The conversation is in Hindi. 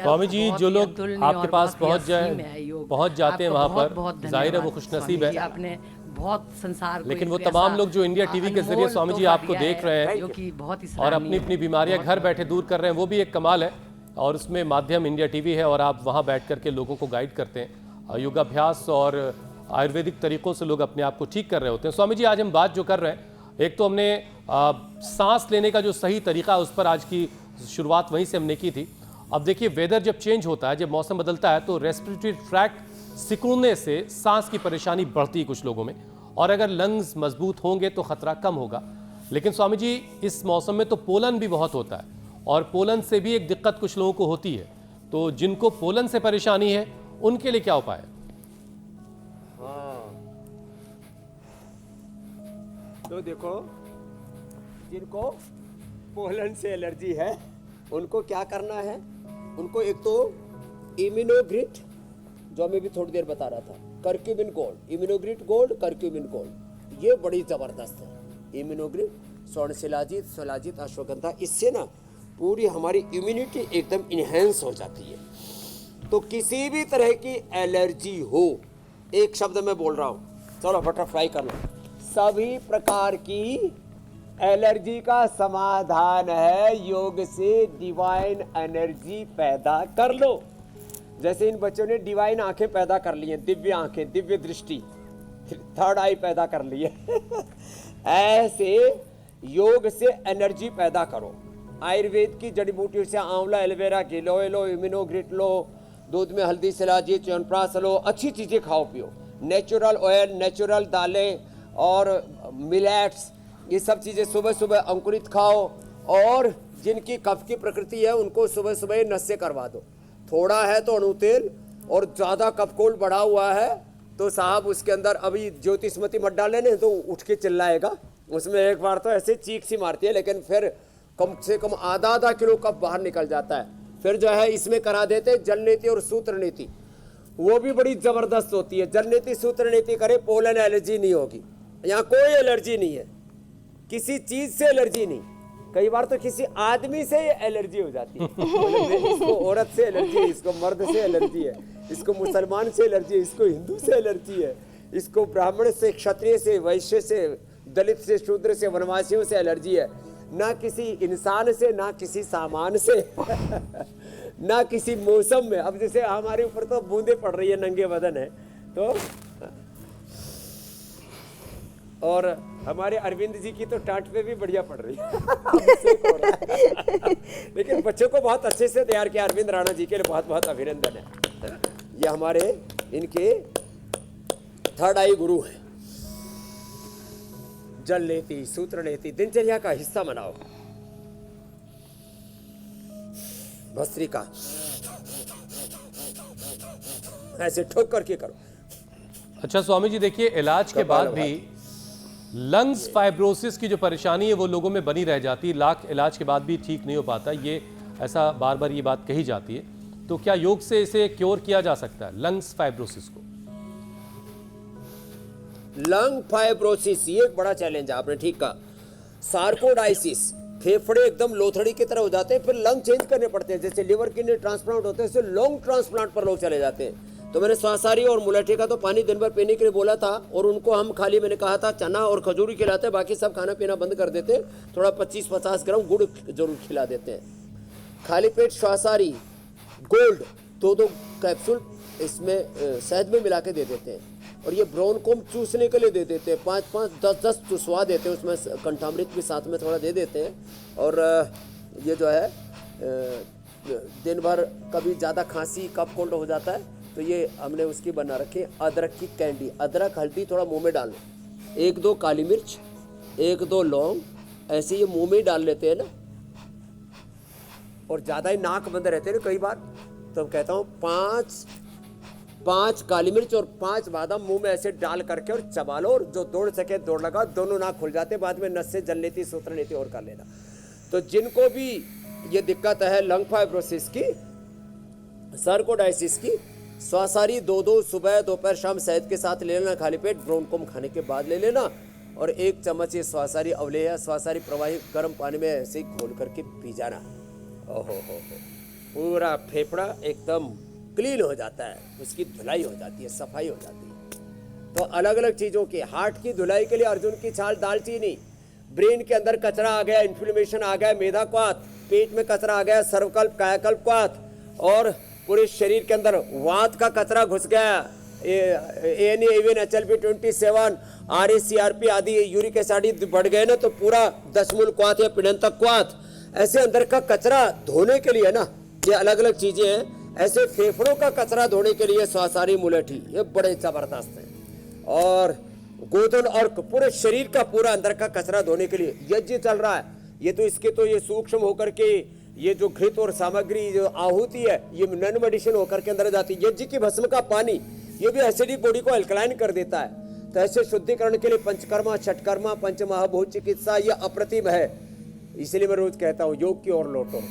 स्वामी जी, जो लोग आपके पास पहुंच जाते हैं वहाँ पर, जाहिर है वो खुशनसीब है। आपने बहुत संसार को, लेकिन वो तमाम लोग जो इंडिया टीवी के जरिए स्वामी जी आपको देख रहे हैं जो कि बहुत ही और अपनी अपनी बीमारियां घर बैठे दूर कर रहे हैं, वो भी एक कमाल है। और उसमें माध्यम इंडिया टीवी है और आप वहाँ बैठ करके लोगों को गाइड करते हैं। योगाभ्यास और आयुर्वेदिक तरीकों से लोग अपने आप को ठीक कर रहे होते हैं। स्वामी जी, आज हम बात जो कर रहे हैं, एक तो हमने सांस लेने का जो सही तरीका है उस पर आज की शुरुआत वहीं से हमने की थी। अब देखिए, वेदर जब चेंज होता है, जब मौसम बदलता है, तो रेस्पिरेटरी ट्रैक्ट सिकुड़ने से सांस की परेशानी बढ़ती है कुछ लोगों में, और अगर लंग्स मजबूत होंगे तो खतरा कम होगा। लेकिन स्वामी जी, इस मौसम में तो पोलन भी बहुत होता है, और पोलन से भी एक दिक्कत कुछ लोगों को होती है। तो जिनको पोलन से परेशानी है उनके लिए क्या उपाय है? तो देखो, जिनको पोलन से एलर्जी है उनको क्या करना है, उनको एक तो इम्यूनोग्रिट, जो मैं भी थोड़ी देर बता रहा था, curcumin gold, Immunogrit gold, curcumin gold, ये बड़ी ज़बरदस्त है। इम्यूनोग्रिट, स्वर्णशिलाजीत, शिलाजीत, अश्वगंधा, इससे ना पूरी हमारी इम्यूनिटी एकदम इन्हेंस हो जाती है। तो किसी भी तरह की एलर्जी हो, एक शब्द में बोल रहा हूँ, चलो बटरफ्लाई कर लो, सभी प्रकार की एलर्जी का समाधान है योग से डिवाइन एनर्जी पैदा कर लो। जैसे इन बच्चों ने डिवाइन आंखें पैदा कर ली हैं, दिव्य आंखें, दिव्य दृष्टि, थर्ड आई पैदा कर ली है ऐसे योग से एनर्जी पैदा करो। आयुर्वेद की जड़ी बूटियों से आंवला, एलोवेरा, गिलोय लो, इम्यूनोग्रिट लो, दूध में हल्दी, शिलाजीत, च्यवनप्राश लो, अच्छी चीज़ें खाओ पियो, नेचुरल ऑयल, नेचुरल दालें और मिलेट्स, ये सब चीज़ें सुबह सुबह अंकुरित खाओ। और जिनकी कफ की प्रकृति है उनको सुबह सुबह नस्य करवा दो। थोड़ा है तो अणु तेल, और ज़्यादा कफ कोल्ड बढ़ा हुआ है तो साहब उसके अंदर अभी ज्योतिषमती मत डालने, नहीं तो उठ के चिल्लाएगा। उसमें एक बार तो ऐसे चीख सी मारती है, लेकिन फिर कम से कम आधा किलो कफ बाहर निकल जाता है। फिर जो है इसमें करा देते जल नीति और सूत्र नीति, वो भी बड़ी ज़बरदस्त होती है। जल नीति सूत्र नीति करे, पोलन एलर्जी नहीं होगी। यहाँ कोई एलर्जी नहीं है, किसी चीज़ से एलर्जी नहीं। कई बार तो किसी आदमी से एलर्जी हो जाती है इसको औरत से एलर्जी है, इसको मर्द से एलर्जी है, इसको मुसलमान से एलर्जी है, इसको हिंदू से एलर्जी है, इसको ब्राह्मण से, क्षत्रिय से, वैश्य से, दलित से, शूद्र से, वनवासियों से एलर्जी है। ना किसी इंसान से, ना किसी सामान से ना किसी मौसम में। अब जैसे हमारे ऊपर तो बूंदे पड़ रही है, नंगे बदन है तो, और हमारे अरविंद जी की तो टाट पे भी बढ़िया पड़ रही है लेकिन बच्चों को बहुत अच्छे से तैयार किया अरविंद राणा जी के लिए बहुत बहुत अभिनंदन है। ये हमारे इनके थर्ड आई गुरु हैं। जल नीति, सूत्र नीति दिनचर्या का हिस्सा बनाओ। भस्त्रिका ऐसे ठोक करके करो। अच्छा स्वामी जी, देखिए, इलाज के बाद भी लंग्स फाइब्रोसिस की जो परेशानी है वो लोगों में बनी रह जाती है, लाख इलाज के बाद भी ठीक नहीं हो पाता, ये ऐसा बार बार ये बात कही जाती है। तो क्या योग से इसे क्योर किया जा सकता है, लंग्स फाइब्रोसिस को? लंग फाइब्रोसिस ये एक बड़ा चैलेंज है, आपने ठीक कहा। सार्कोडाइसिस, फेफड़े एकदम लोथड़ी की तरह हो जाते हैं, फिर लंग चेंज करने पड़ते हैं। जैसे लिवर किडनी ट्रांसप्लांट होते हैं, इससे लॉन्ग ट्रांसप्लांट पर लोग चले जाते हैं। तो मैंने स्वासारी और मुलेठी का तो पानी दिन भर पीने के लिए बोला था, और उनको हम खाली, मैंने कहा था चना और खजूरी खिलाते हैं, बाकी सब खाना पीना बंद कर देते हैं। थोड़ा 25-50 ग्राम गुड़ जरूर खिला देते हैं। खाली पेट स्वासारी गोल्ड 2-2 कैप्सूल इसमें शहद में मिला के दे देते हैं, और ये ब्राउन कोम चूसने के लिए दे देते हैं, 5-5, 10-10 चुसवा देते हैं, उसमें कंठामृत भी साथ में थोड़ा दे देते हैं। और ये जो है दिन भर कभी ज़्यादा खांसी कफ कोल्ड हो जाता है तो ये हमने उसकी बना रखी अदरक की कैंडी। अदरक हल्दी थोड़ा मुंह में डाल लो, 1-2 काली मिर्च, 1-2 लौंग, ऐसे ये मुंह में डाल लेते हैं ना, और ज़्यादा ही नाक बंद रहते हैं ना कई बार, तो कहता हूँ 5 काली मिर्च और 5 बादाम मुंह में ऐसे डाल करके और चबा लो, और जो दौड़ सके दौड़ लगा, दोनों नाक खुल जाते, बाद में नस से जल लेती, सूत्र लेती और कर लेना। तो जिनको भी ये दिक्कत है लंग फाइब्रोसिस की, सार्कोडाइसिस की, स्वासारी 2-2 सुबह दोपहर शाम शहद के साथ ले लेना, खाली पेट ब्रोनकोम खाने के बाद ले लेना, और 1 चम्मच ये स्वासारी अवलेह, स्वासारी प्रवाही गर्म पानी में ऐसे ही घोल करके पी जाना। ओहो हो, पूरा फेफड़ा एकदम क्लीन हो जाता है, उसकी धुलाई हो जाती है, सफाई हो जाती है। तो अलग अलग चीज़ों की, हार्ट की धुलाई के लिए अर्जुन की छाल, दालचीनी, ब्रेन के अंदर कचरा आ गया, इन्फ्लेमेशन आ गया, मेधा क्वाथ, पेट में कचरा आ गया, सर्वकल्प कायाकल्प क्वाथ, और पूरे शरीर के अंदर वात का कचरा घुस गया, ANA, AVN, HLP27, RACRP आदि यूरिक एसिड बढ़ गए ना, तो पूरा दशमूल क्वाथ या पिंडन्तक क्वाथ, ऐसे अंदर का कचरा धोने के लिए ना, ये अलग अलग चीजें हैं। ऐसे फेफड़ों का कचरा धोने के लिए स्वासारी मुलेठी, ये बड़े जबरदस्त हैं। और गोधन और पूरे शरीर का पूरा अंदर का कचरा धोने के लिए यज्ञ चल रहा है। ये तो इसके तो ये सूक्ष्म होकर के ये जो घृत और सामग्री जो आहुति है, ये नन मेडिसिन होकर के अंदर जाती है। यज्ञ की भस्म का पानी ये भी एसिडिक बॉडी को अल्कलाइन कर देता है। तो ऐसे शुद्धिकरण के लिए पंचकर्मा, छठकर्मा, पंचमहाभूत चिकित्सा ये अप्रतिम है। इसलिए मैं रोज कहता हूँ योग की ओर लौटो।